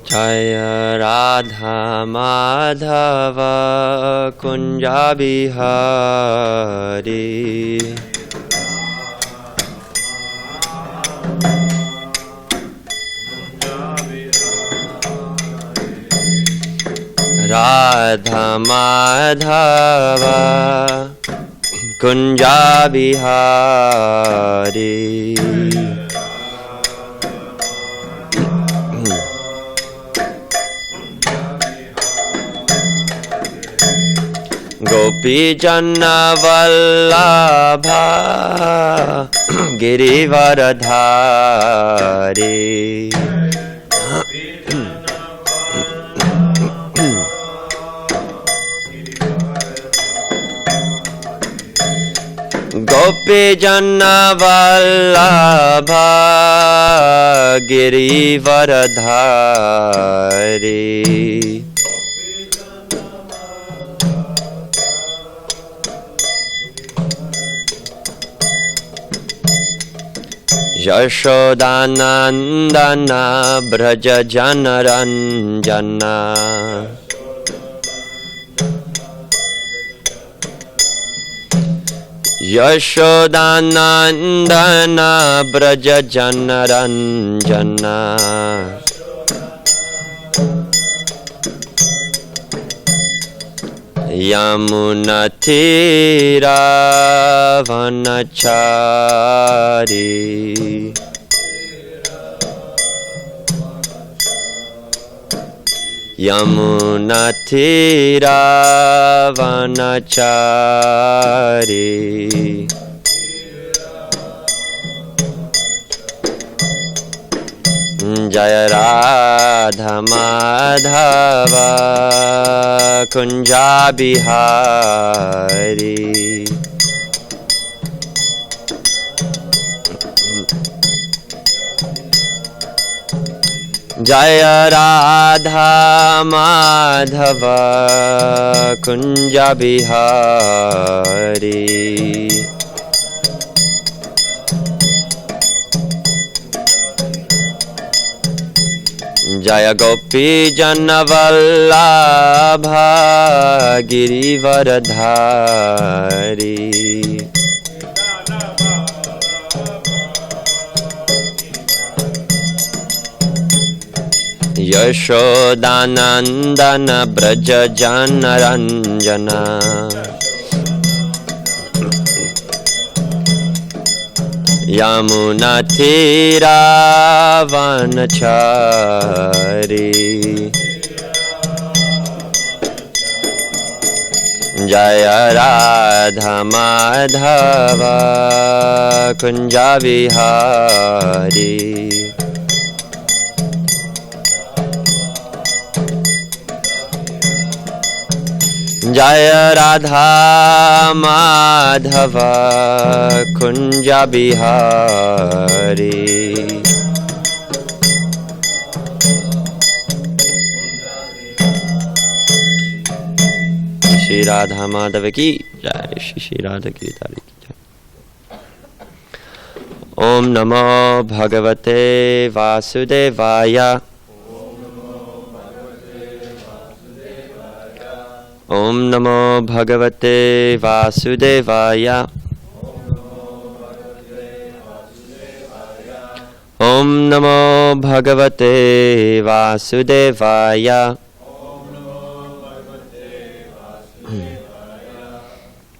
Jaya Radha Madhava Kunja Bihari Radha Madhava Kunja Bihari Gopi Janna Vallabha Girivaradhari Gopi Janna Vallabha Girivaradhari Yashodanandana Vraja Janaranjana Yashodanandana Vraja Janaranjana Yamunatira Vanachari Yamunatira Vanachari Jaya Radha Madhava Kunja Bihari Jaya Radha Madhava Kunja Bihari Jaya Gopi Janna Vallabha Girivaradhari Yashodanandana Braja Janaranjana Yamunatira Vanachari Jaya Radha Madhava Kunja Bihari Jaya Radha Madhava Kunja Bihari Shri Radha Madhava ki Jai Shri Radha Giridhari ki Jai Om Namo Bhagavate Vasudevaya Om Namo Bhagavate Vasudevaya Om Namo Bhagavate Vasudevaya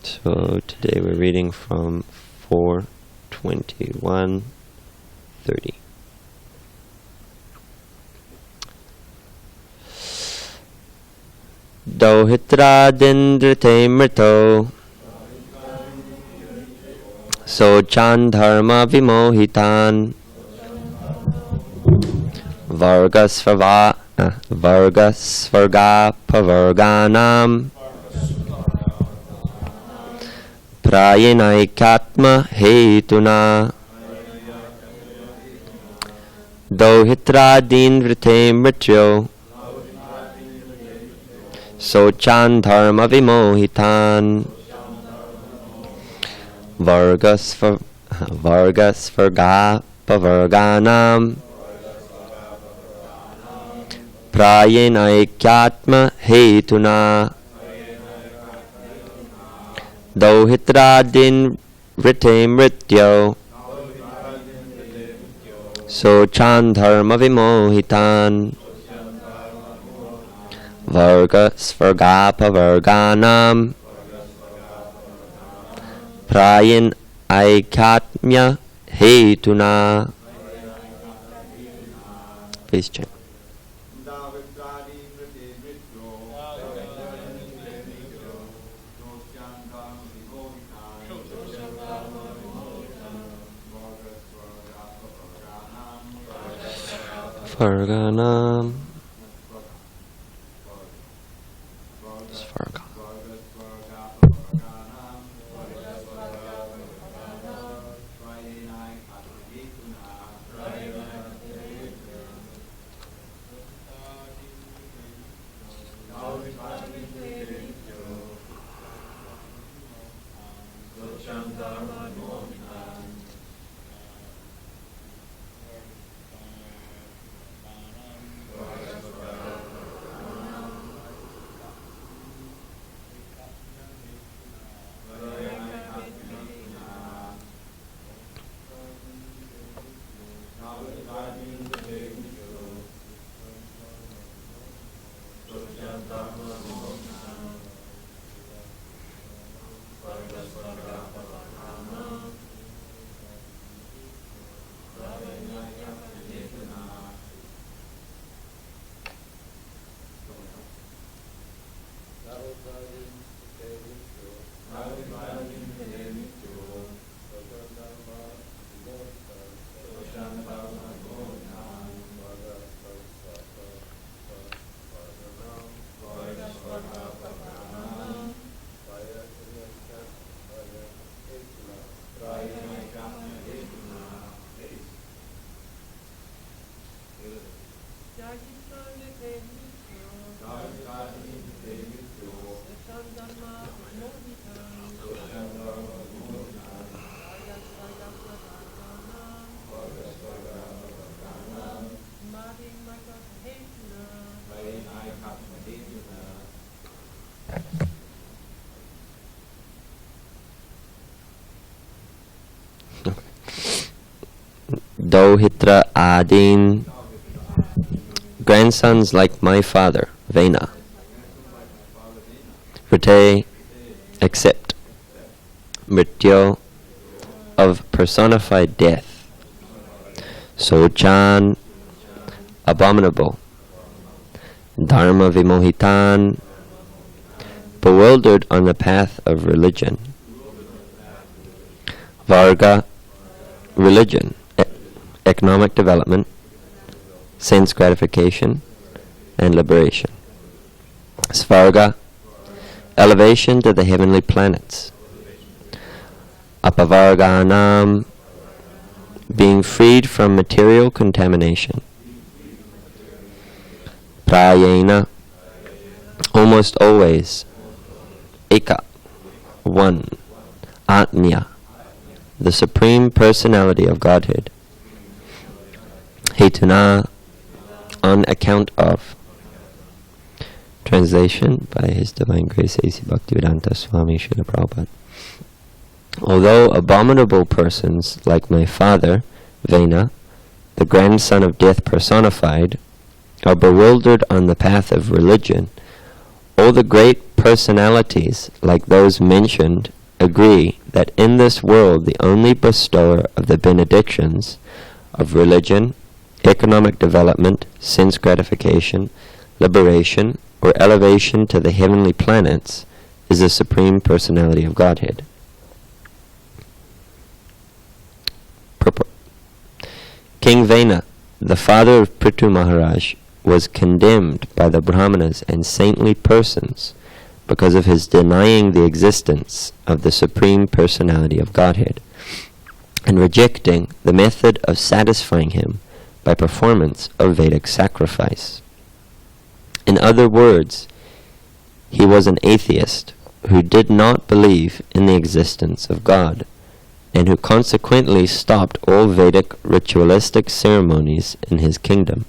So today we're reading from 4:21:30. Dohitra dindrite mrito Sochan dharma vimohitan Vargasvarga pavarganam Prayanaikatma hetuna Dohitra dindrite mrityo Sochan dharma vimohitan Vargasvarga pavarganam Prayenaikyatma hetuna Dohitradin rite mrityo Sochan dharma vimohitan Varga svargapa varganam Prayan aikatmya hetuna. Please chant. Varganam Svarga. Dohitra Adin, grandsons like my father, Vena. Vrite, accept. Mrityo, of personified death. Sochan, abominable. Dharma vimohitan, bewildered on the path of religion. Varga, religion, economic development, sense gratification, and liberation. Svarga, elevation to the heavenly planets. Apavarganam, being freed from material contamination. Prayena, almost always. Eka, one. Atmya, the Supreme Personality of Godhead. Hetuna, on account of. Translation by His Divine Grace A.C. Bhaktivedanta Swami Srila Prabhupada. Although abominable persons like my father, Vena, the grandson of death personified, are bewildered on the path of religion, all the great personalities like those mentioned agree that in this world the only bestower of the benedictions of religion, economic development, sense gratification, liberation, or elevation to the heavenly planets is the Supreme Personality of Godhead. Purport. King Vena, the father of Prithu Maharaj, was condemned by the Brahmanas and saintly persons because of his denying the existence of the Supreme Personality of Godhead and rejecting the method of satisfying him by performance of Vedic sacrifice. In other words, he was an atheist who did not believe in the existence of God, and who consequently stopped all Vedic ritualistic ceremonies in his kingdom.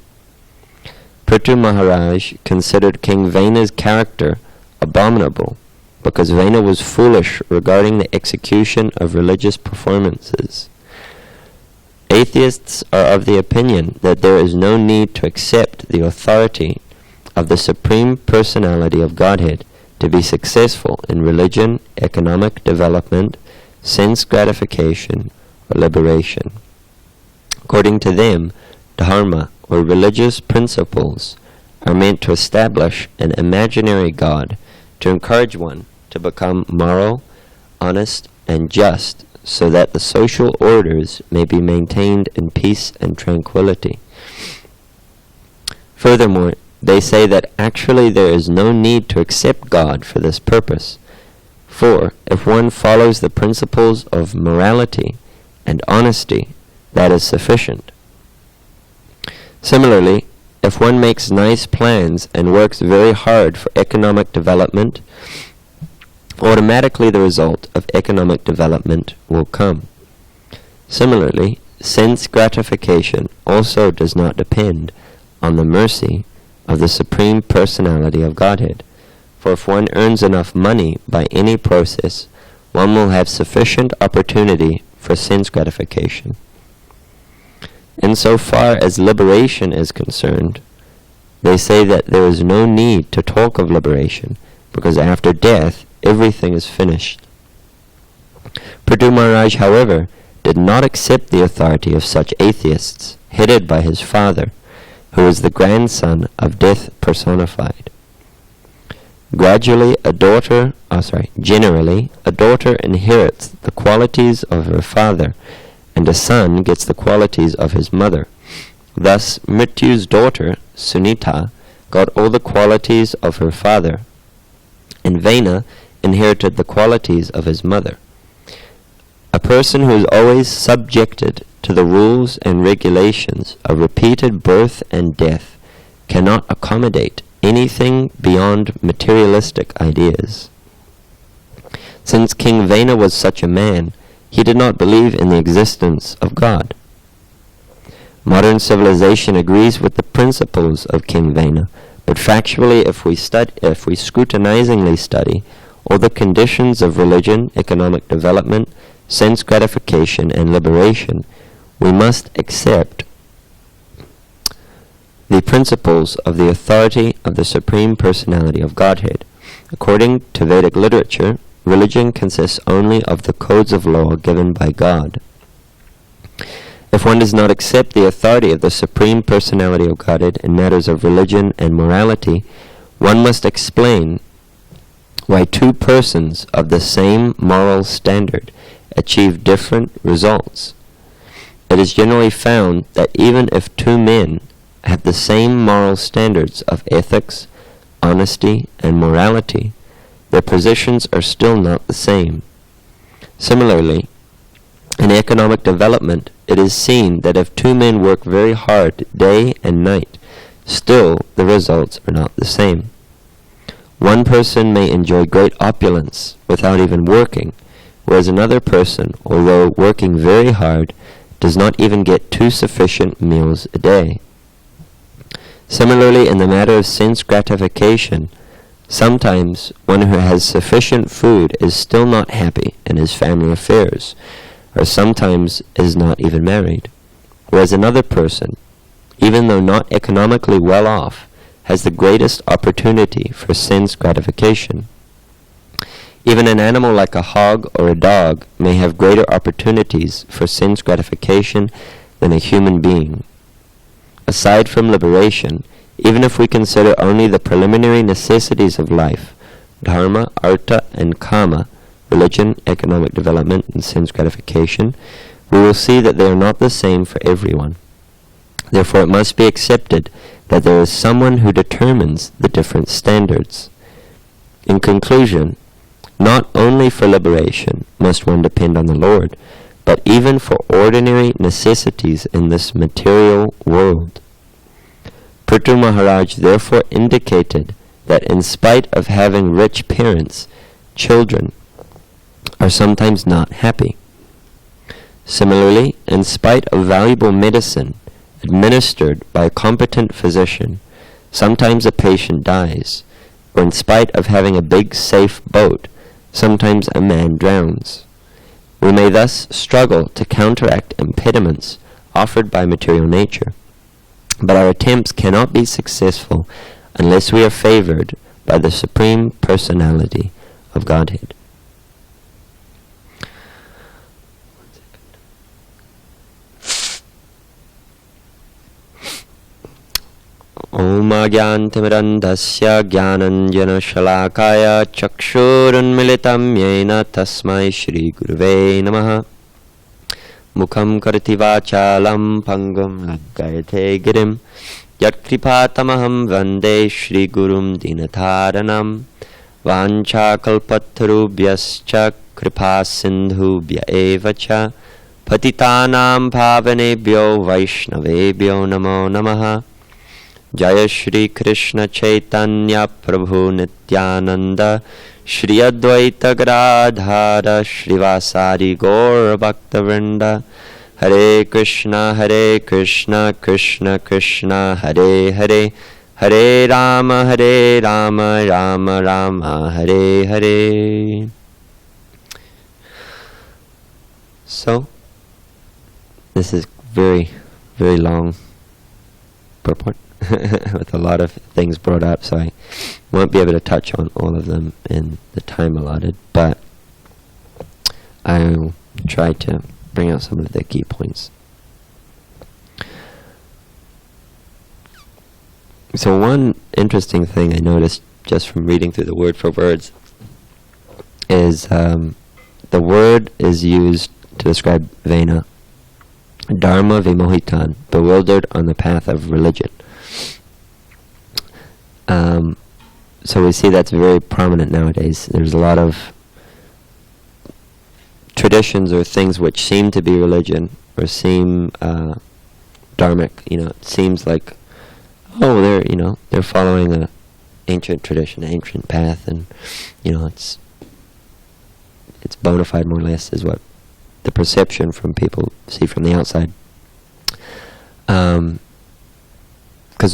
Prithu Maharaj considered King Vena's character abominable because Vena was foolish regarding the execution of religious performances. Atheists are of the opinion that there is no need to accept the authority of the Supreme Personality of Godhead to be successful in religion, economic development, sense gratification, or liberation. According to them, dharma, or religious principles, are meant to establish an imaginary God, to encourage one to become moral, honest, and just, so that the social orders may be maintained in peace and tranquility. Furthermore, they say that actually there is no need to accept God for this purpose, for if one follows the principles of morality and honesty, that is sufficient. Similarly, if one makes nice plans and works very hard for economic development, automatically the result of economic development will come. Similarly, sense gratification also does not depend on the mercy of the Supreme Personality of Godhead, for if one earns enough money by any process, one will have sufficient opportunity for sense gratification. In so far as liberation is concerned, they say that there is no need to talk of liberation, because after death everything is finished. Prithu Maharaj, however, did not accept the authority of such atheists, headed by his father, who is the grandson of death personified. Generally, a daughter inherits the qualities of her father, and a son gets the qualities of his mother. Thus, Mrityu's daughter, Sunita, got all the qualities of her father, and Vena inherited the qualities of his mother. A person who is always subjected to the rules and regulations of repeated birth and death cannot accommodate anything beyond materialistic ideas. Since King Vena was such a man, he did not believe in the existence of God. Modern civilization agrees with the principles of King Vena, but factually, if we scrutinizingly study all the conditions of religion, economic development, sense gratification, and liberation, we must accept the principles of the authority of the Supreme Personality of Godhead. According to Vedic literature, religion consists only of the codes of law given by God. If one does not accept the authority of the Supreme Personality of Godhead in matters of religion and morality, one must explain why two persons of the same moral standard achieve different results. It is generally found that even if two men have the same moral standards of ethics, honesty, and morality, their positions are still not the same. Similarly, in economic development, it is seen that if two men work very hard day and night, still the results are not the same. One person may enjoy great opulence without even working, whereas another person, although working very hard, does not even get 2 sufficient meals a day. Similarly, in the matter of sense gratification, sometimes one who has sufficient food is still not happy in his family affairs, or sometimes is not even married, whereas another person, even though not economically well off, has the greatest opportunity for sense gratification. Even an animal like a hog or a dog may have greater opportunities for sense gratification than a human being. Aside from liberation, even if we consider only the preliminary necessities of life, dharma, artha, and kama, religion, economic development, and sense gratification, we will see that they are not the same for everyone. Therefore, it must be accepted that there is someone who determines the different standards. In conclusion, not only for liberation must one depend on the Lord, but even for ordinary necessities in this material world. Prithu Maharaj therefore indicated that in spite of having rich parents, children are sometimes not happy. Similarly, in spite of valuable medicine administered by a competent physician, sometimes a patient dies, or in spite of having a big safe boat, sometimes a man drowns. We may thus struggle to counteract impediments offered by material nature, but our attempts cannot be successful unless we are favored by the Supreme Personality of Godhead. Om Agyantimirandasya Gyananjana Shalakaya Chakshurunmilitam Yena Tasmai Shri Gurave Namaha Mukham Karati Vachalam Pangam Laggayate Girim Yatkripatamaham Vande Shri Gurum Dinatharanam Vancha Kalpatarubhyascha Kripa Sindhubhya Evacha Patitanam Bhavanebhyo Vaishnavebhyo Namo Namaha Jaya Shri Krishna Chaitanya Prabhu Nityananda Shri Advaita Gadadhara Shrivasari Gaur Bhaktavrinda Hare Krishna Krishna Krishna Hare Hare Hare Rama Rama Rama Hare Hare. So, this is very, very long purport with a lot of things brought up, so I won't be able to touch on all of them in the time allotted, but I will try to bring out some of the key points. So one interesting thing I noticed just from reading through the word for words is the word is used to describe Vena, Dharma Vimohitan, bewildered on the path of religion. So we see that's very prominent nowadays. There's a lot of traditions or things which seem to be religion or seem dharmic. It seems like, they're following an ancient tradition, an ancient path, and it's bona fide more or less is what the perception from people see from the outside. Because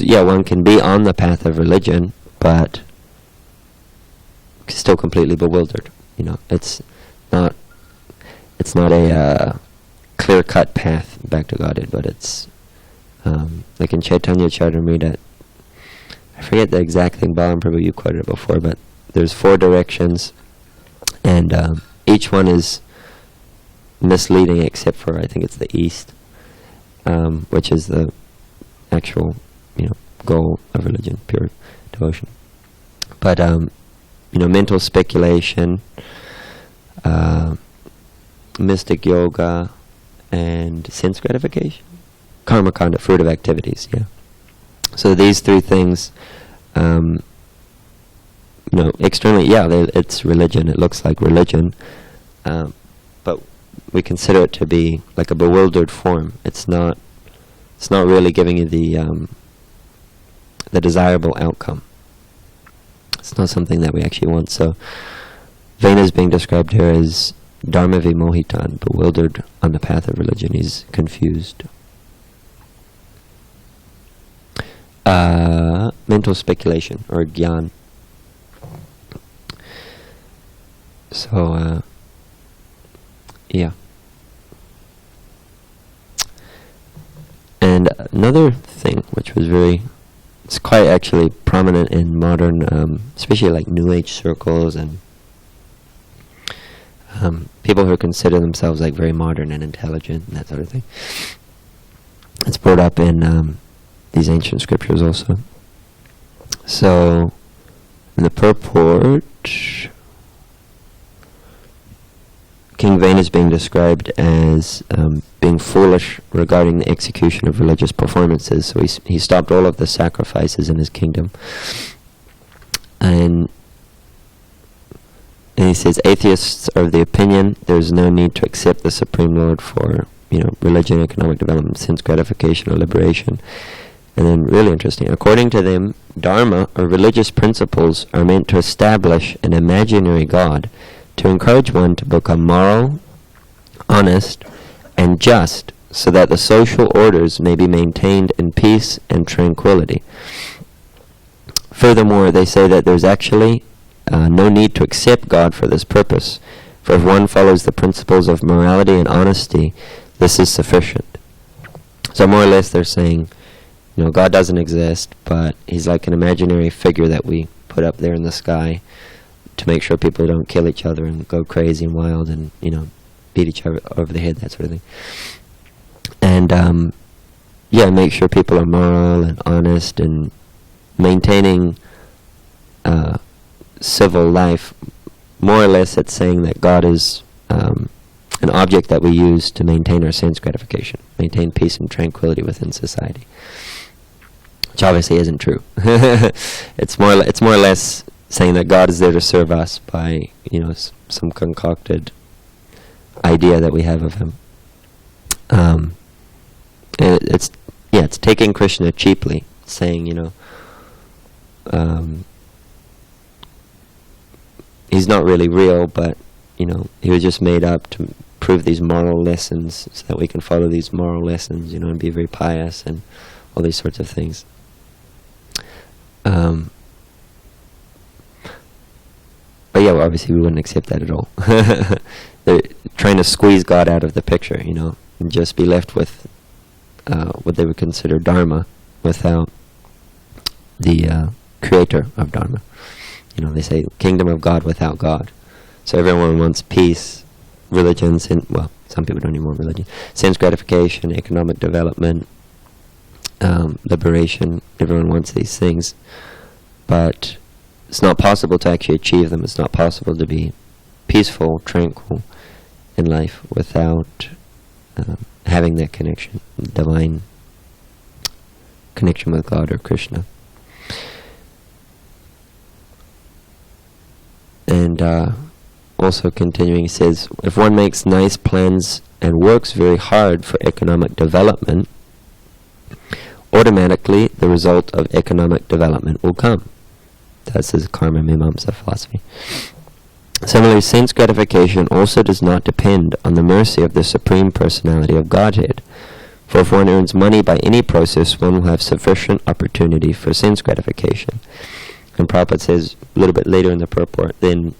one can be on the path of religion, but still completely bewildered. It's not a clear-cut path back to Godhead, but it's like in Chaitanya Charitamrita. I forget the exact thing, Balaram Prabhu, you quoted it before, but there's 4 directions, and each one is misleading except for, I think it's the east, which is the actual goal of religion, pure devotion. But mental speculation, mystic yoga, and sense gratification, karma kanda, fruit of activities. So these 3 things, externally, it's religion. It looks like religion, but we consider it to be like a bewildered form. It's not really giving you the desirable outcome. It's not something that we actually want. So Vena is being described here as Dharma Vimohitan, bewildered on the path of religion. He's confused. Mental speculation, or gyan. So, And another thing which was it's quite actually prominent in modern, especially like New Age circles and people who consider themselves like very modern and intelligent and that sort of thing. It's brought up in these ancient scriptures also. So, in the purport, King Vena is being described as being foolish regarding the execution of religious performances. So he stopped all of the sacrifices in his kingdom. And he says, atheists are of the opinion there's no need to accept the Supreme Lord for religion, economic development, sense gratification, or liberation. And then, really interesting, according to them, dharma, or religious principles, are meant to establish an imaginary God, to encourage one to become moral, honest, and just, so that the social orders may be maintained in peace and tranquility. Furthermore, they say that there's actually no need to accept God for this purpose, for if one follows the principles of morality and honesty, this is sufficient. So more or less they're saying, God doesn't exist, but he's like an imaginary figure that we put up there in the sky to make sure people don't kill each other and go crazy and wild and, beat each other over the head, that sort of thing. And, make sure people are moral and honest and maintaining civil life. More or less it's saying that God is an object that we use to maintain our sense gratification, maintain peace and tranquility within society. Which obviously isn't true. It's more or less saying that God is there to serve us by, some concocted idea that we have of him. It's taking Krishna cheaply, saying, he's not really real, but, he was just made up to prove these moral lessons so that we can follow these moral lessons, and be very pious and all these sorts of things. But yeah, obviously we wouldn't accept that at all. They're trying to squeeze God out of the picture, and just be left with what they would consider Dharma without the creator of Dharma. They say kingdom of God without God. So everyone wants peace, religion, some people don't even want religion, sense gratification, economic development, liberation. Everyone wants these things, but it's not possible to actually achieve them. It's not possible to be peaceful, tranquil in life without having that connection, divine connection with God or Krishna. And also continuing, he says, if one makes nice plans and works very hard for economic development, automatically the result of economic development will come. That's his karma mimamsa philosophy. Similarly, sense gratification also does not depend on the mercy of the Supreme Personality of Godhead. For if one earns money by any process, one will have sufficient opportunity for sense gratification. And Prabhupada says a little bit later in the purport, then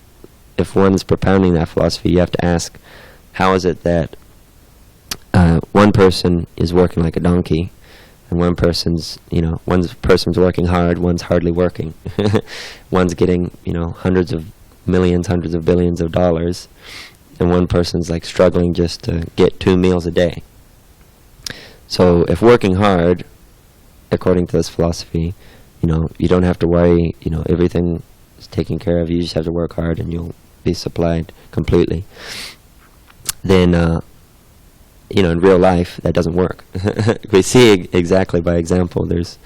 if one's propounding that philosophy, you have to ask, how is it that one person is working like a donkey, and one person's working hard, one's hardly working. One's getting, hundreds of millions, hundreds of billions of dollars, and one person's like struggling just to get 2 meals a day. So if working hard, according to this philosophy, you don't have to worry, everything is taken care of, you just have to work hard and you'll be supplied completely. Then, in real life, that doesn't work. We see exactly by example, there's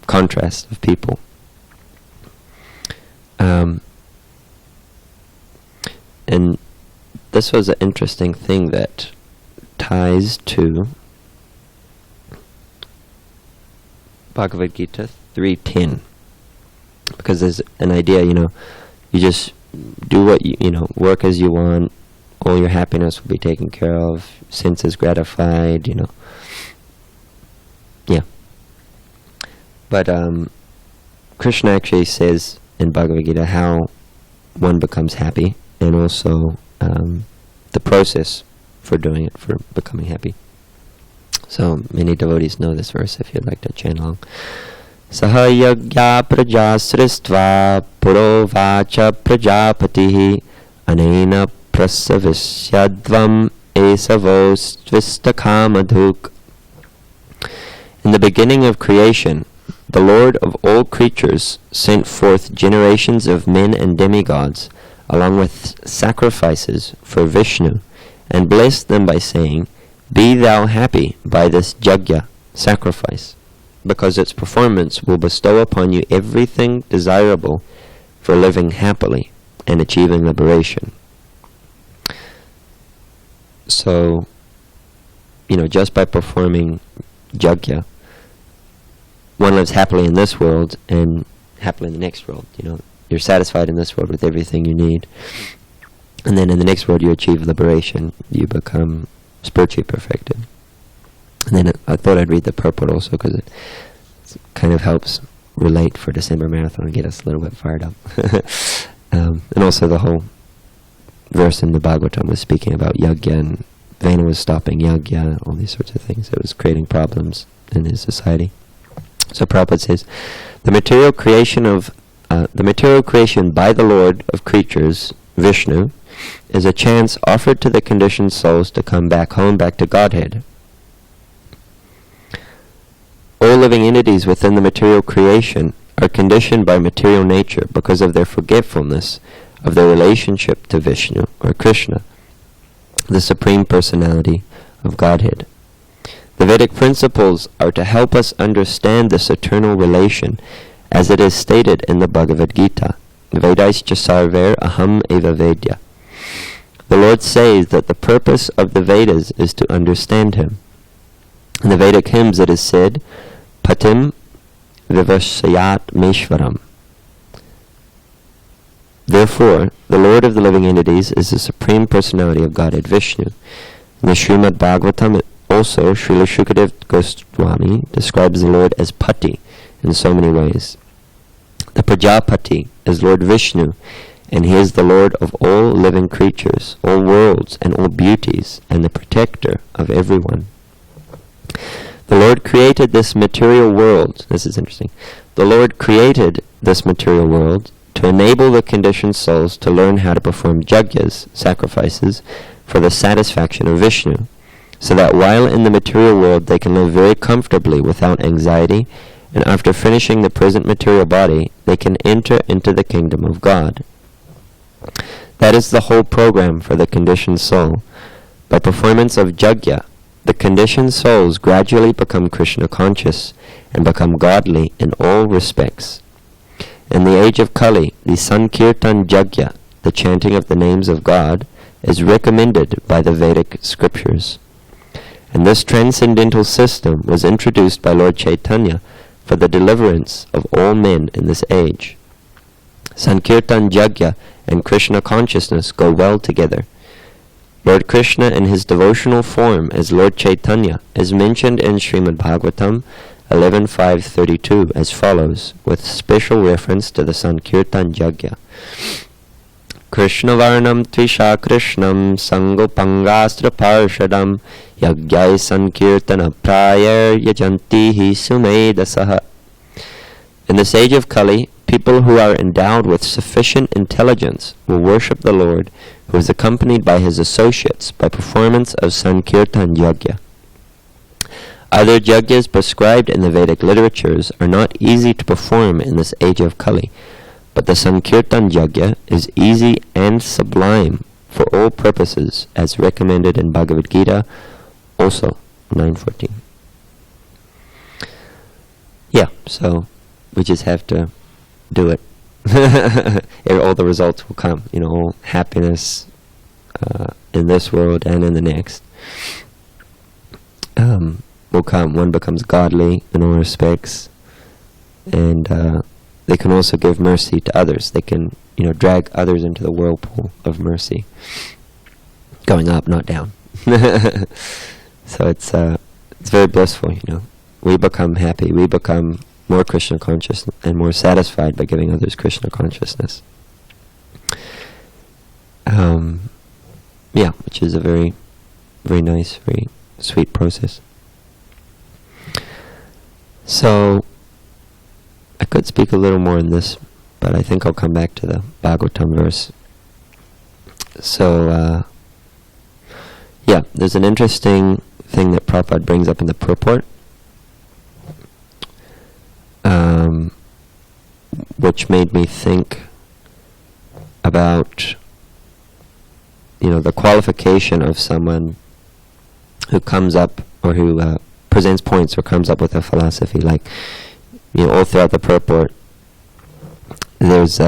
contrast of people. And this was an interesting thing that ties to Bhagavad Gita 3:10, because there's an idea, you just do what work as you want, all your happiness will be taken care of, senses gratified, yeah. But Krishna actually says in Bhagavad Gita how one becomes happy, and also the process for doing it, for becoming happy. So many devotees know this verse if you'd like to chant along. Saha yagya prajasristva puro vacha prajapatihi anena prasavisyadvam esavostvistakamadhuk. In the beginning of creation, the Lord of all creatures sent forth generations of men and demigods, along with sacrifices for Vishnu, and blessed them by saying, "Be thou happy by this yajna," sacrifice, because its performance will bestow upon you everything desirable for living happily and achieving liberation. So, just by performing yajna, one lives happily in this world and happily in the next world. You're satisfied in this world with everything you need. And then in the next world you achieve liberation. You become spiritually perfected. And then I thought I'd read the purport also, because it kind of helps relate for December Marathon and get us a little bit fired up. And also the whole verse in the Bhagavatam was speaking about yajna, and Vraja was stopping yajna, all these sorts of things. It was creating problems in his society. So Prabhupada says, the material creation by the Lord of creatures, Vishnu, is a chance offered to the conditioned souls to come back home, back to Godhead. All living entities within the material creation are conditioned by material nature because of their forgetfulness of their relationship to Vishnu, or Krishna, the Supreme Personality of Godhead. The Vedic principles are to help us understand this eternal relation, as it is stated in the Bhagavad Gita, Vedaischa sarver aham eva vedya. The Lord says that the purpose of the Vedas is to understand Him. In the Vedic hymns it is said, Patim vivasayat meshvaram. Therefore, the Lord of the living entities is the Supreme Personality of Godhead Vishnu. In the srimadbhagavatam also, Srila Shukadev Goswami describes the Lord as Pati in so many ways. The Prajapati is Lord Vishnu, and He is the Lord of all living creatures, all worlds, and all beauties, and the protector of everyone. The Lord created this material world. This is interesting. The Lord created this material world to enable the conditioned souls to learn how to perform yajnas, sacrifices, for the satisfaction of Vishnu, so that while in the material world they can live very comfortably without anxiety, and after finishing the present material body, they can enter into the kingdom of God. That is the whole program for the conditioned soul. By performance of yajna, the conditioned souls gradually become Krishna conscious and become godly in all respects. In the age of Kali, the Sankirtan Yajna, the chanting of the names of God, is recommended by the Vedic scriptures. And this transcendental system was introduced by Lord Chaitanya for the deliverance of all men in this age. Sankirtan Yajna and Krishna consciousness go well together. Lord Krishna in His devotional form as Lord Chaitanya is mentioned in srimadbhagavatam 11.5.32 as follows, with special reference to the Sankirtan Yajna. Krishna Varnam Tvisha Krishnam Sangopangastra Parshadam Yagyai Sankirtana Prayer Yajantihi Sumedasaha. In this age of Kali, people who are endowed with sufficient intelligence will worship the Lord, who is accompanied by His associates by performance of Sankirtan Yajna. Other yajnas prescribed in the Vedic literatures are not easy to perform in this age of Kali, but the Sankirtan Yajna is easy and sublime for all purposes, as recommended in Bhagavad Gita, also 9.14. Yeah, so we just have to do it. All the results will come, all happiness in this world and in the next will come. One becomes godly in all respects, and they can also give mercy to others. They can, drag others into the whirlpool of mercy, going up, not down. So it's very blissful. We become happy. We become more Krishna conscious and more satisfied by giving others Krishna consciousness. Which is a very, very nice, very sweet process. So, I could speak a little more on this, but I think I'll come back to the Bhagavatam verse. So, there's an interesting thing that Prabhupada brings up in the purport, which made me think about, the qualification of someone who comes up, or who presents points, or comes up with a philosophy. Like, all throughout the purport, there's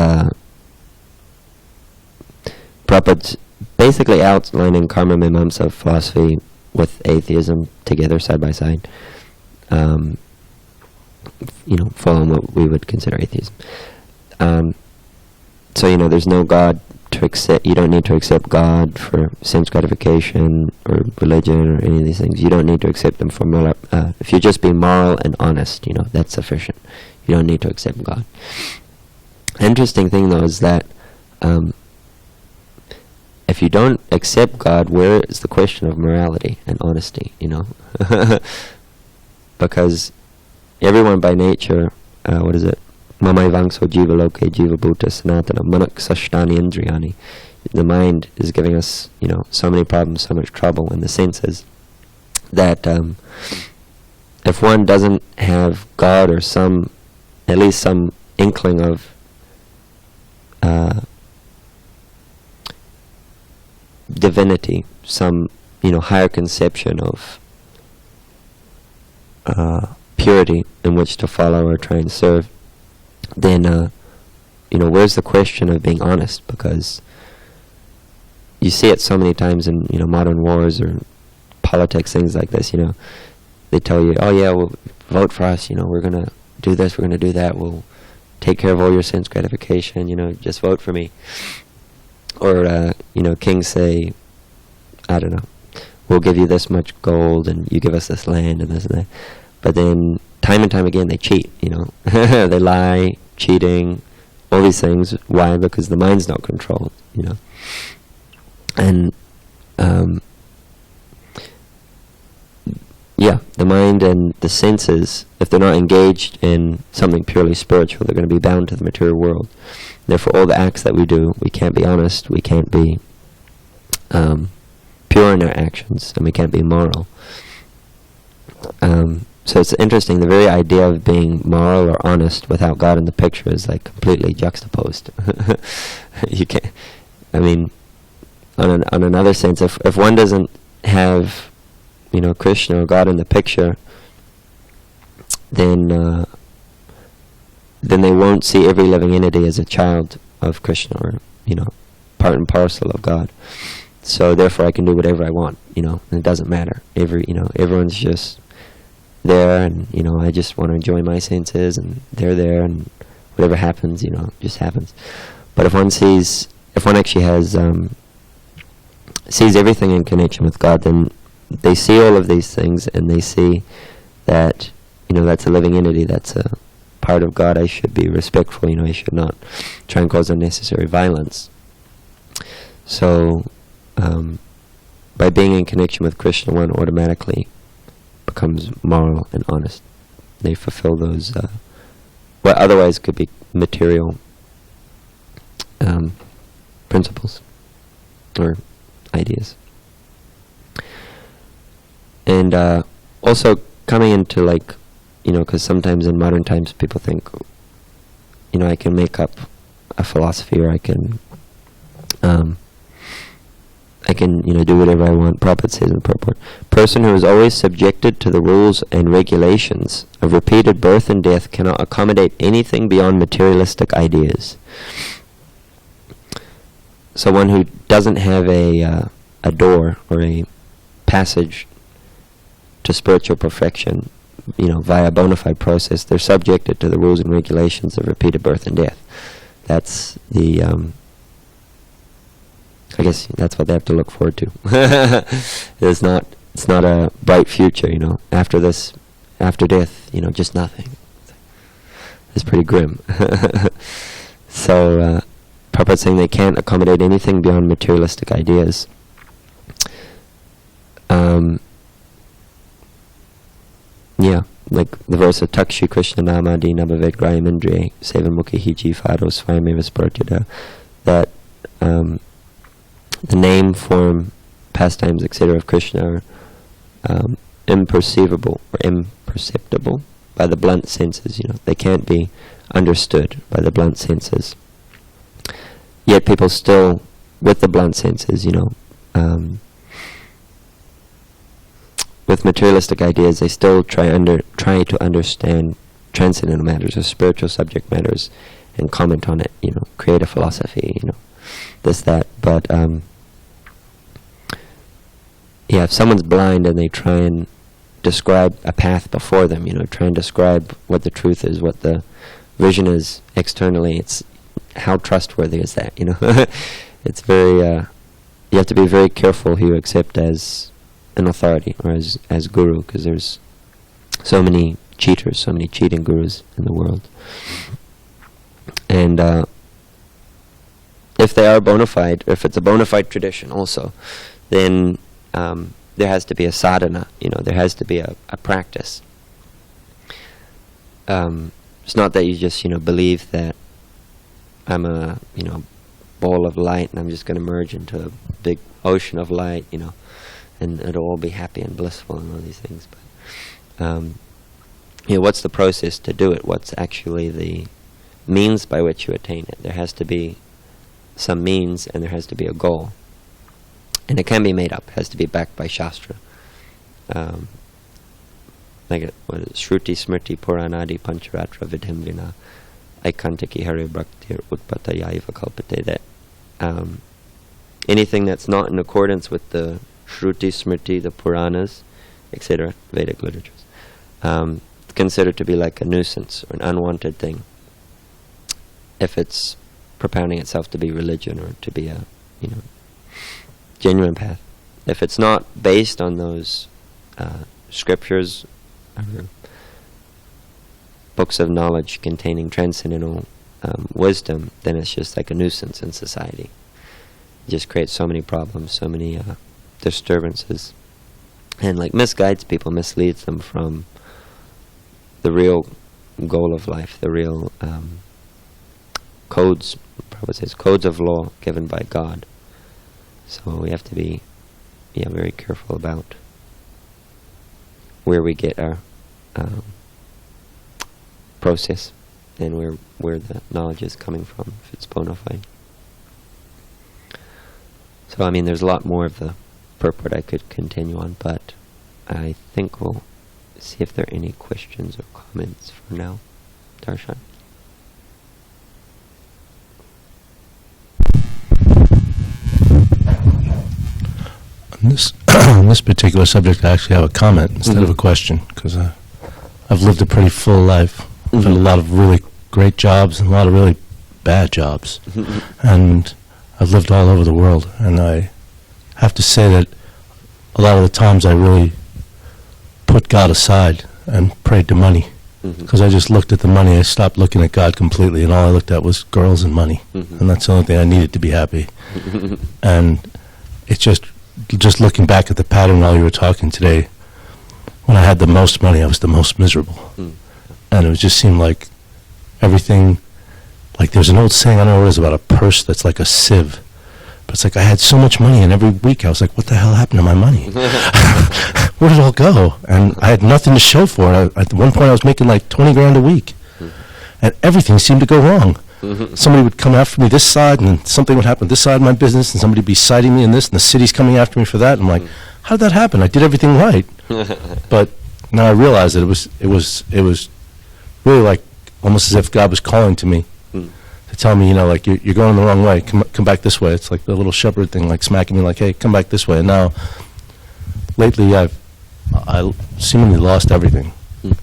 Prabhupada's basically outlining karma mimamsa philosophy with atheism together, side by side. Following what we would consider atheism. So, there's no God to accept. You don't need to accept God for sense gratification or religion or any of these things. You don't need to accept them for moral. If you just be moral and honest, that's sufficient. You You don't need to accept God. Interesting thing though is that if you don't accept God, where is the question of morality and honesty, Because everyone by nature, Mamai vangso jiva loke jiva bhuta sanatana manak sashtani indriyani. The mind is giving us, so many problems, so much trouble in the senses that if one doesn't have God or at least some inkling of divinity, some higher conception of purity in which to follow or try and serve, then where's the question of being honest? Because you see it so many times in modern wars or politics, things like this. They tell you, oh yeah, well, vote for us. We're gonna do this, we're gonna do that. We'll take care of all your sense gratification. Just vote for me. Or kings say, I don't know, we'll give you this much gold and you give us this land and this and that. But then time and time again they cheat. They lie, cheating, all these things. Why? Because the mind's not controlled. And the mind and the senses, if they're not engaged in something purely spiritual, they're going to be bound to the material world. Therefore, all the acts that we do, we can't be honest, we can't be pure in our actions, and we can't be moral. So it's interesting, the very idea of being moral or honest without God in the picture is like completely juxtaposed. You can't, on another sense, if one doesn't have Krishna or God in the picture, then they won't see every living entity as a child of Krishna or part and parcel of God. So therefore I can do whatever I want, and it doesn't matter. Everyone's just there, and I just want to enjoy my senses, and they're there, and whatever happens, just happens. But if one actually has sees everything in connection with God, then they see all of these things, and they see that that's a living entity, that's a part of God. I should be respectful. I should not try and cause unnecessary violence. So by being in connection with Krishna, one automatically becomes moral and honest. They fulfill those what otherwise could be material principles or ideas. And also coming into because sometimes in modern times people think, I can make up a philosophy, or I can do whatever I want. Prabhupada says in the purport, person who is always subjected to the rules and regulations of repeated birth and death cannot accommodate anything beyond materialistic ideas. So one who doesn't have a door or a passage to spiritual perfection, via a bona fide process, they're subjected to the rules and regulations of repeated birth and death. That's the I guess that's what they have to look forward to. It's not a bright future, after this, after death, just nothing. It's pretty grim. So Prabhupada's saying they can't accommodate anything beyond materialistic ideas. Like the verse of Takshi Krishna Nama Di Nabhavet Grayam Indriye Sevamukhi Hichi Fado Svayameva Spurtyada, that the name, form, pastimes, etc. of Krishna are imperceivable or imperceptible by the blunt senses. They can't be understood by the blunt senses. Yet people still, with the blunt senses, with materialistic ideas, they still try to understand transcendental matters or spiritual subject matters and comment on it, create a philosophy, this, that. But if someone's blind and they try and describe a path before them, try and describe what the truth is, what the vision is externally, it's how trustworthy is that, It's very, you have to be very careful who you accept as an authority or as guru, because there's so many cheaters, so many cheating gurus in the world. And if they are bona fide, if it's a bona fide tradition also, then there has to be a sadhana, there has to be a practice. It's not that you just, believe that I'm a, ball of light and I'm just going to merge into a big ocean of light, and it'll all be happy and blissful and all these things. But, what's the process to do it? What's actually the means by which you attain it? There has to be some means and there has to be a goal. And it can be made up. It has to be backed by Shastra. Shruti Smriti Puranadi Pancharatra Vidhim Vina Aikantaki Hari Bhaktir Utpataya Iva Kalpate. That anything that's not in accordance with the Shruti Smriti, the Puranas, etc., Vedic literatures, considered to be like a nuisance or an unwanted thing if it's propounding itself to be religion or to be a genuine path. If it's not based on those scriptures or books of knowledge containing transcendental wisdom, then it's just like a nuisance in society. It just creates so many problems, so many disturbances, and misguides people, misleads them from the real goal of life, the real codes, Prabhupada says, codes of law given by God. So we have to be very careful about where we get our process and where the knowledge is coming from, if it's bona fide. So there's a lot more of the purport I could continue on, but I think we'll see if there are any questions or comments for now. Darshan? On this particular subject, I actually have a comment instead of a question, because I've lived a pretty full life. I've had a lot of really great jobs and a lot of really bad jobs. And I've lived all over the world. And I have to say that a lot of the times I really put God aside and prayed to money. Because I just looked at the money. I stopped looking at God completely, and all I looked at was girls and money. And that's the only thing I needed to be happy. And it's just looking back at the pattern while you were talking today, when I had the most money, I was the most miserable. And it just seemed like everything, like there's an old saying, I don't know what it is, about a purse that's like a sieve. But it's like I had so much money, and every week I was like, what the hell happened to my money? Where did it all go? And I had nothing to show for it. At one point I was making like 20 grand a week. And everything seemed to go wrong. Somebody would come after me this side, and then something would happen this side of my business, and somebody would be citing me in this, and the city's coming after me for that. And I'm like, how did that happen? I did everything right. But now I realize that it was really like almost as if God was calling to me to tell me, like you're going the wrong way. Come back this way. It's like the little shepherd thing, like smacking me, like, hey, come back this way. And now, lately, I seemingly lost everything, and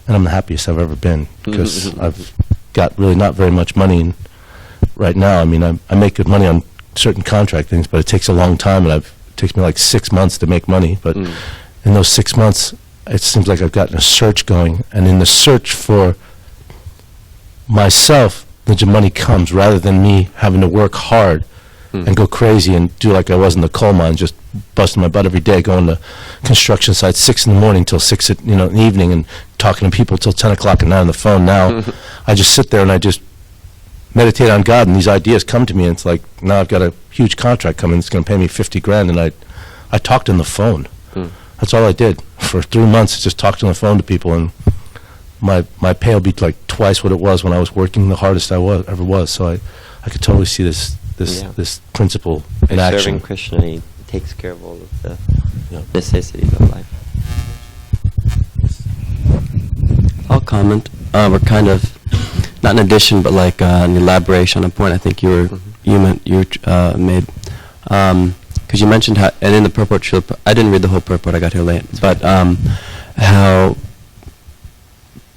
I'm the happiest I've ever been, because I've got really not very much money, and right now, I make good money on certain contract things, but it takes a long time, and it takes me like 6 months to make money. But in those 6 months, it seems like I've gotten a search going, and in the search for myself, the money comes, rather than me having to work hard and go crazy and do like I was in the coal mine, just busting my butt every day, going to construction sites 6 in the morning till 6 in the evening, and talking to people till 10 o'clock at night on the phone. Now I just sit there and I just meditate on God, and these ideas come to me, and it's like, now I've got a huge contract coming. It's going to pay me 50 grand, and I talked on the phone. That's all I did for 3 months, just talked on the phone to people, and my pay will be like twice what it was when I was working the hardest I ever was. So I could totally see this principle in action. Serving Krishna, he takes care of all of the necessities of life. I'll comment. We're kind of, not an addition, but like an elaboration on a point I think you made. Because you mentioned how, and in the purport, I didn't read the whole purport, I got here late, but how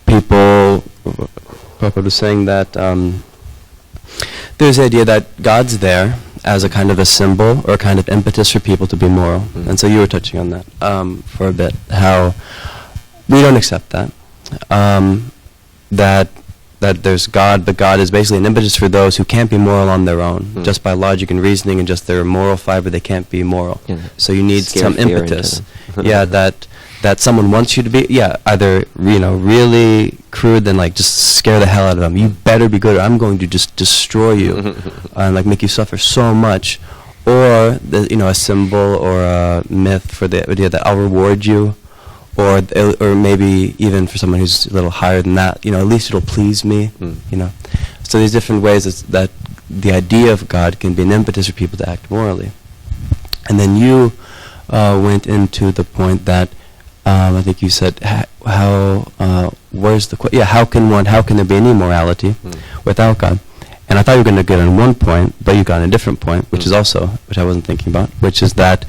people, Prabhupada was saying that there's the idea that God's there as a kind of a symbol or a kind of impetus for people to be moral. And so you were touching on that for a bit, how we don't accept that. that there's God, but God is basically an impetus for those who can't be moral on their own, just by logic and reasoning and just their moral fiber. They can't be moral. Yeah. So you need Scare some fear impetus. into them. Yeah, that someone wants you to be. Yeah, either really crude, then like just scare the hell out of them. You better be good, or I'm going to just destroy you, and like make you suffer so much. Or a symbol or a myth for the idea that I'll reward you. Or maybe even for someone who's a little higher than that, at least it'll please me, So there's different ways that the idea of God can be an impetus for people to act morally. And then you went into the point that I think you said how can there be any morality without God? And I thought you were going to get on one point, but you got on a different point, which I wasn't thinking about, which is that.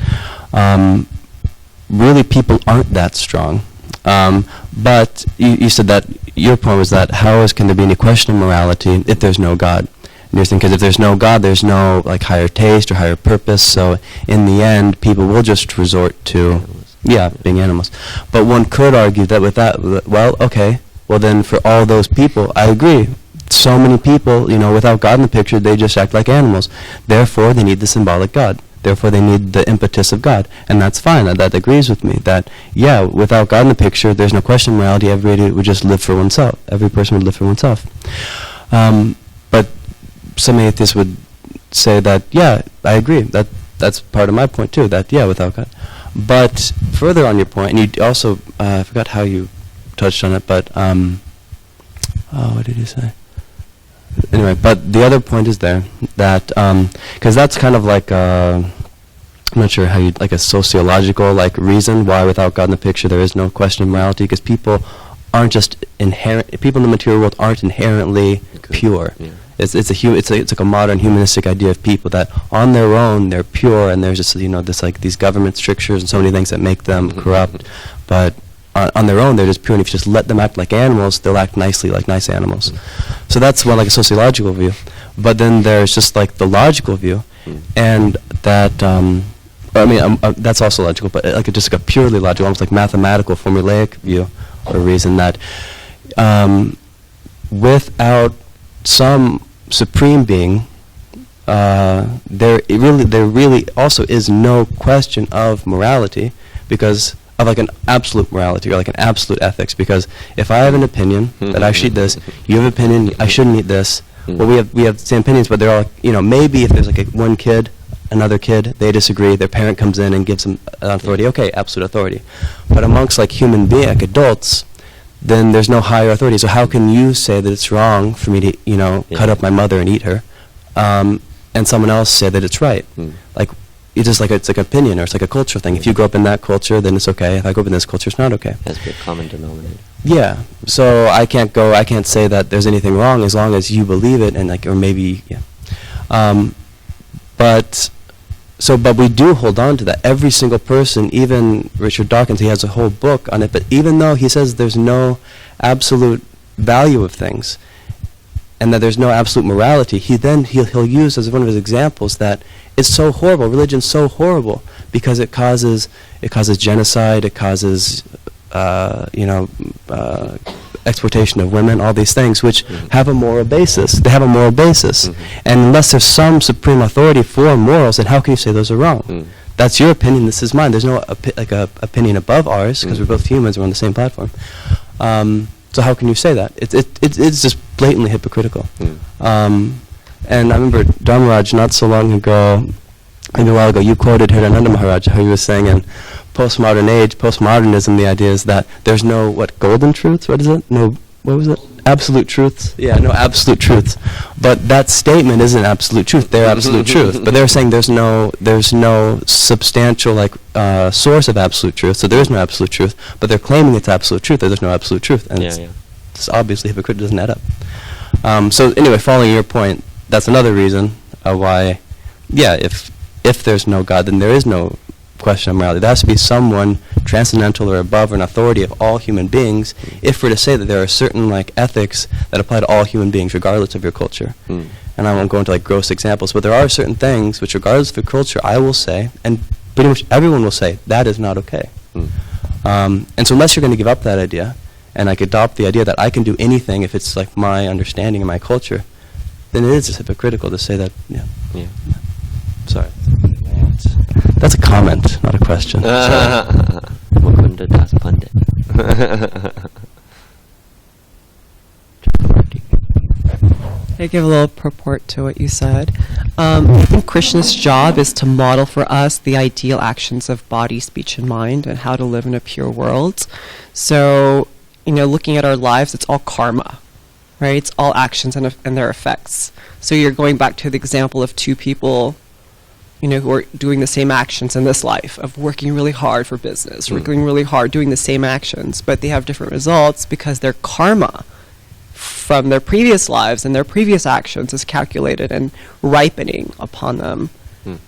Really, people aren't that strong. But you said that your point was that can there be any question of morality if there's no God? And you're thinking, because if there's no God, there's no like higher taste or higher purpose. So in the end, people will just resort to being animals. But one could argue that with that, well then for all those people, I agree. So many people, without God in the picture, they just act like animals. Therefore, they need the symbolic God. Therefore, they need the impetus of God. And that's fine. That agrees with me. That, without God in the picture, there's no question of morality. Everybody would just live for oneself. Every person would live for oneself. But some atheists would say that, I agree. That's part of my point, too. That, without God. But further on your point, and you also, I forgot how you touched on it, but, what did you say? Anyway, but the other point is there that because that's kind of like I'm not sure how you'd like a sociological reason why without God in the picture there is no question of morality, because people aren't just people in the material world aren't inherently pure. Yeah. It's like a modern humanistic idea of people that on their own they're pure, and there's just this these government strictures and so many things that make them corrupt, but on their own, they're just pure, and if you just let them act like animals, they'll act nicely like nice animals. So that's a sociological view. But then there's just the logical view, and that, that's also logical, but just a purely logical, almost like mathematical, formulaic view or reason that without some supreme being, there really also is no question of morality, because of an absolute morality or an absolute ethics. Because if I have an opinion that I should eat this, you have an opinion I shouldn't eat this. Well, we have the same opinions, but they're all maybe if there's one kid, another kid, they disagree, their parent comes in and gives them authority. Okay, absolute authority. But amongst human being, adults, then there's no higher authority. So how can you say that it's wrong for me to cut up my mother and eat her, and someone else say that it's right? It's just it's an opinion, or it's a cultural thing. If you grow up in that culture, then it's okay. If I grow up in this culture, it's not okay. Has to be a common denominator. Yeah. So I can't say that there's anything wrong as long as you believe it, and or maybe, But we do hold on to that. Every single person, even Richard Dawkins, he has a whole book on it, but even though he says there's no absolute value of things, and that there's no absolute morality, he'll use as one of his examples that it's so horrible, religion's so horrible, because it causes genocide, it causes exploitation of women, all these things which have a moral basis. They have a moral basis, and unless there's some supreme authority for morals, then how can you say those are wrong? That's your opinion. This is mine. There's no opinion above ours, because we're both humans. We're on the same platform. So how can you say that? It's just blatantly hypocritical. And I remember Dharmaraj not so long ago, maybe a while ago, you quoted Hirananda Maharaj, how he was saying in postmodernism, the idea is that there's no, golden truths? What is it? No, what was it? Absolute truths? Yeah, no absolute truths. But that statement isn't absolute truth. They're absolute truth. But they're saying there's no substantial source of absolute truth, so there is no absolute truth. But they're claiming it's absolute truth. There's no absolute truth, and it's obviously hypocritical. Doesn't add up. So anyway, following your point, that's another reason why, if there's no God, then there is no question of morality. There has to be someone transcendental or above or an authority of all human beings, if we're to say that there are certain ethics that apply to all human beings regardless of your culture. And I won't go into gross examples, but there are certain things which regardless of your culture I will say, and pretty much everyone will say, that is not okay. And so unless you're going to give up that idea, and like adopt the idea that I can do anything if it's like my understanding and my culture, then it is hypocritical to say that. Yeah. Yeah. Sorry. That's a comment, not a question. Mukunda Das Pandit. I give a little purport to what you said. I think Krishna's job is to model for us the ideal actions of body, speech, and mind, and how to live in a pure world. So, looking at our lives, it's all karma, right? It's all actions and their effects. So you're going back to the example of two people, who are doing the same actions in this life, of working really hard for business, working really hard, doing the same actions, but they have different results because their karma from their previous lives and their previous actions is calculated and ripening upon them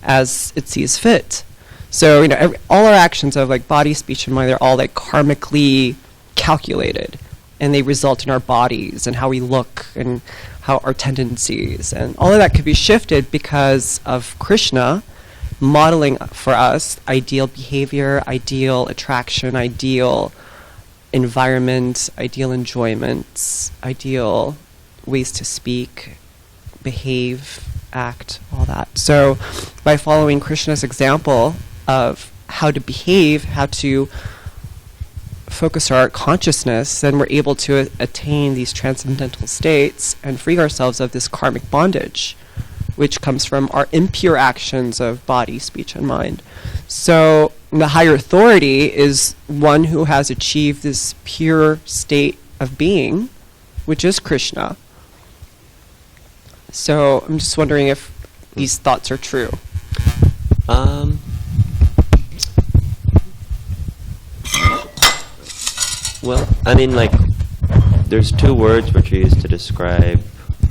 as it sees fit. So, all our actions of like body, speech, and mind, they're all like karmically calculated, and they result in our bodies and how we look and how our tendencies, and all of that could be shifted because of Krishna modeling for us ideal behavior, ideal attraction, ideal environment, ideal enjoyments, ideal ways to speak, behave, act, all that. So by following Krishna's example of how to behave, how to focus our consciousness, then we're able to attain these transcendental states and free ourselves of this karmic bondage, which comes from our impure actions of body, speech, and mind. So the higher authority is one who has achieved this pure state of being, which is Krishna. So I'm just wondering if these thoughts are true. Well, there's two words which are used to describe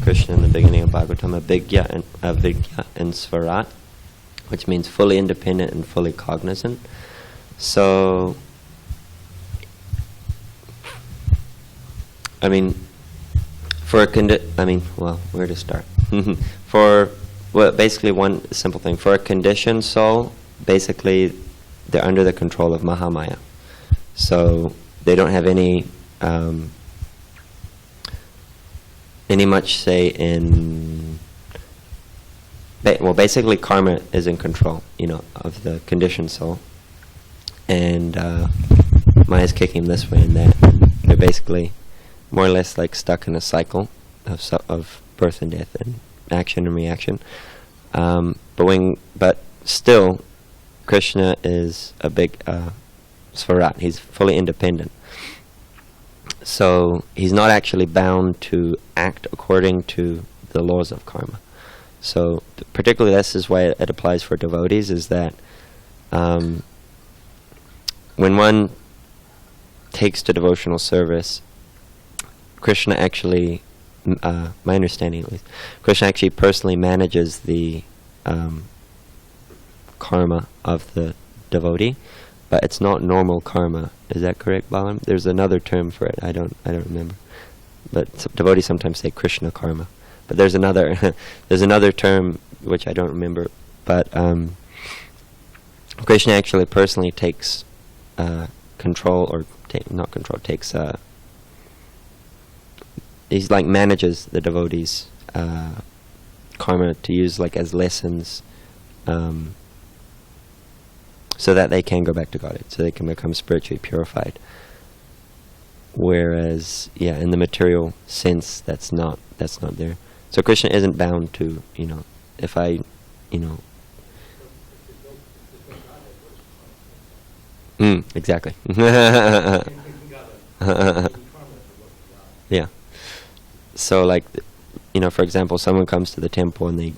Krishna in the beginning of Bhagavatam, avidya and svarat, which means fully independent and fully cognizant. So, where to start? Basically one simple thing. For a conditioned soul, basically they're under the control of Mahamaya. So they don't have any much say in... basically karma is in control, of the conditioned soul. And Maya's kicking this way and that. They're basically more or less like stuck in a cycle of birth and death and action and reaction. But still, Krishna is a big svarat. He's fully independent. So he's not actually bound to act according to the laws of karma. So particularly this is why it applies for devotees, is that when one takes to devotional service, Krishna actually, my understanding at least, Krishna actually personally manages the karma of the devotee, but it's not normal karma. Is that correct, Balaram? There's another term for it. I don't remember. But devotees sometimes say Krishna karma. But there's another term which I don't remember. But Krishna actually personally takes control, or not control, takes he's like manages the devotees' karma to use like as lessons, so that they can go back to Godhead, so they can become spiritually purified. Whereas, in the material sense, that's not there. So Krishna isn't bound to, if I, exactly. Yeah. So like, for example, someone comes to the temple and they,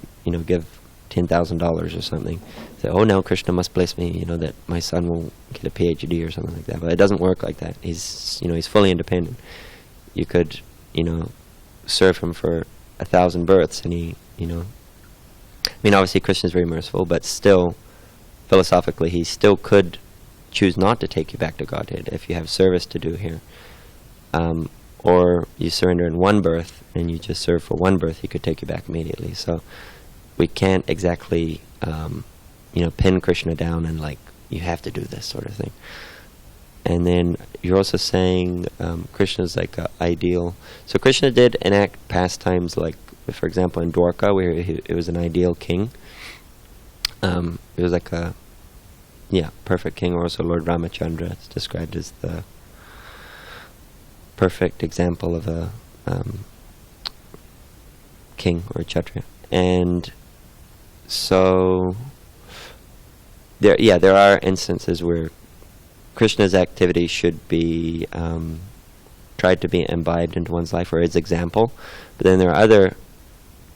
give $10,000 or something. Say, oh, now Krishna must bless me, that my son will get a PhD or something like that. But it doesn't work like that. He's, he's fully independent. You could, serve him for 1,000 births, and he, obviously Krishna's very merciful, but still, philosophically, he still could choose not to take you back to Godhead if you have service to do here. Or you surrender in one birth and you just serve for one birth, he could take you back immediately. So we can't exactly, pin Krishna down and like, you have to do this sort of thing. And then you're also saying Krishna's like an ideal. So Krishna did enact pastimes like, for example, in Dwarka, where it was an ideal king. It was like a, perfect king. Or also Lord Ramachandra is described as the perfect example of a king or a kshatriya. And so there are instances where Krishna's activity should be tried to be imbibed into one's life, or its example. But then there are other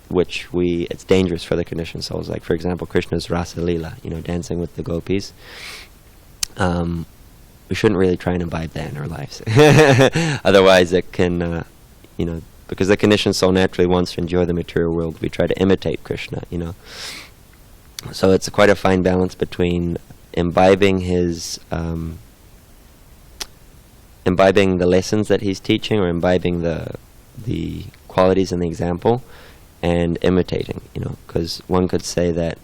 which it's dangerous for the conditioned souls. Like, for example, Krishna's Rasa Leela, dancing with the gopis. We shouldn't really try and imbibe that in our lives. Otherwise it can, because the conditioned soul naturally wants to enjoy the material world, we try to imitate Krishna, So it's quite a fine balance between imbibing his, imbibing the lessons that he's teaching, or imbibing the qualities and the example, and imitating, because one could say that,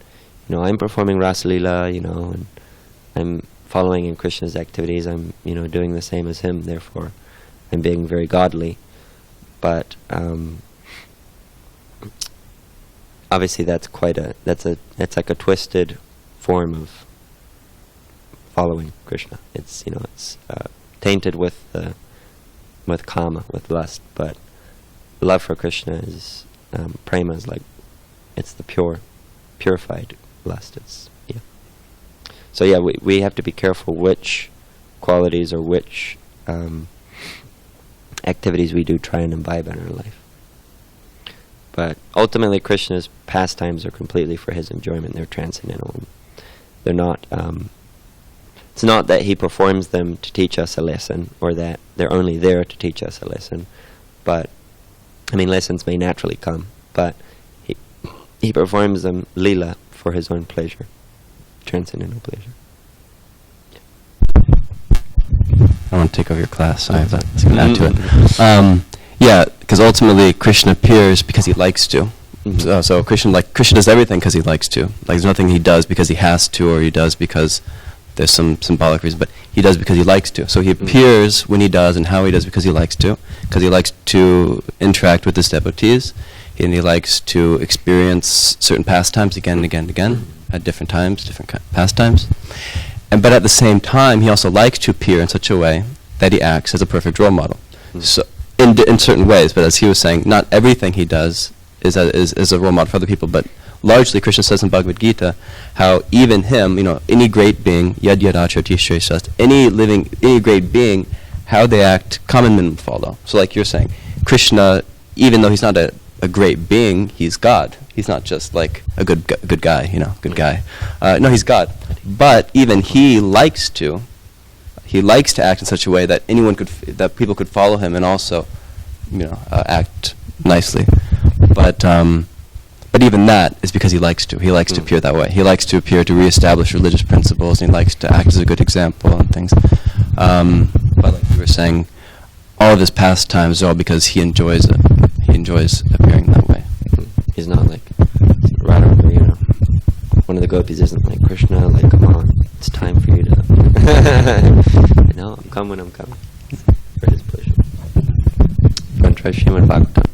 I'm performing Rasa Leela, and I'm following in Krishna's activities, I'm, doing the same as him, therefore I'm being very godly. But obviously that's like a twisted form of following Krishna. It's tainted with kama, with lust. But love for Krishna is prema is like, it's the purified lust. So we have to be careful which qualities or which activities we do try and imbibe in our life. But ultimately, Krishna's pastimes are completely for his enjoyment. They're transcendental. They're not. It's not that he performs them to teach us a lesson, or that they're only there to teach us a lesson. But lessons may naturally come. But he performs them lila for his own pleasure, transcendental pleasure. I want to take over your class. So I have to add to it. Because ultimately Krishna appears because he likes to. So Krishna does everything because he likes to. Like, there's nothing he does because he has to, or he does because there's some symbolic reason. But he does because he likes to. So he appears when he does, and how he does because he likes to. Because he likes to interact with his devotees, and he likes to experience certain pastimes again and again and again at different times, different pastimes. But at the same time, he also likes to appear in such a way that he acts as a perfect role model. So in certain ways, but as he was saying, not everything he does is a role model for other people, but largely Krishna says in Bhagavad Gita how even him, any great being, yad yad acharati shreshast, any great being, how they act, common men follow. So like you're saying, Krishna, even though he's not a great being, he's God. He's not just like a good guy, good guy. No, he's God. But even he likes to act in such a way that that people could follow him and also, act nicely. But even that is because he likes to. He likes to appear that way. He likes to appear to reestablish religious principles, and he likes to act as a good example and things. But like you were saying, all of his pastimes are all because he enjoys it. He enjoys appearing that way. He's not like Radha, one of the gopis isn't like, Krishna, like, come on, it's time for you to, I'm coming. For his pleasure. Go and try Srimad Bhagavatam.